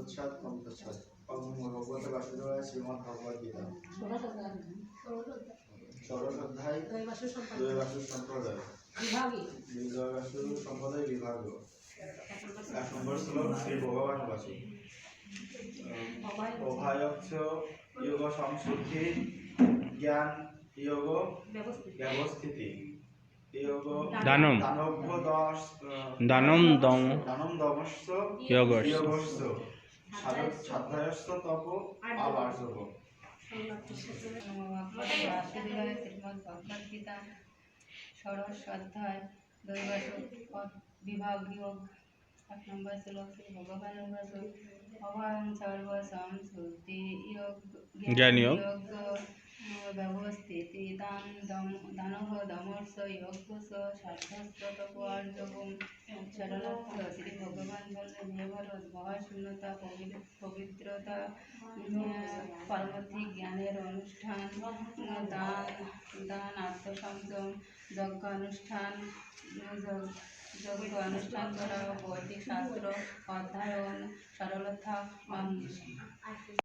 তৎসাৎ ওম তৎসাৎ ওম ভগবতে বাসুদেবায় শ্রীমদ্ ভগবদ গীতা ষোড়শ অধ্যায় দৈবাসুর সম্প্রদায় বিভাগ। এক নম্বর শ্লোক শ্রী ভগবান বাসু অভয়ক্ষ যোগ সংশুদ্ধি জ্ঞান যোগ ব্যবস্থিতি দানম দমস্য যোগস্য সাধ্যায়স্য তপ আলার্জব। বাসুদেবায় শ্রীমদ্ ভগবদ গীতা ষোড়শ অধ্যায় দৈবাসু বিভাগ যোগ। এক নম্বর শ্লোক শ্রী ভগবান বাসু অভয়ং সর্ব সংশুদ্ধি জ্ঞান যোগ ব্যবস্থিতি দানব দমস্য যোগস্য সাধ্যস্য তপ আর্জবম। শরণার্থ শ্রী ভগবান বললেন, হে ভরত, ভয় শূন্যতা, পবিত্রতা, পারমার্থিক জ্ঞানের অনুষ্ঠান, দান আত্মসংযম, যজ্ঞ অনুষ্ঠান করা, বৈদিক শাস্ত্র অধ্যয়ন, সরলতা,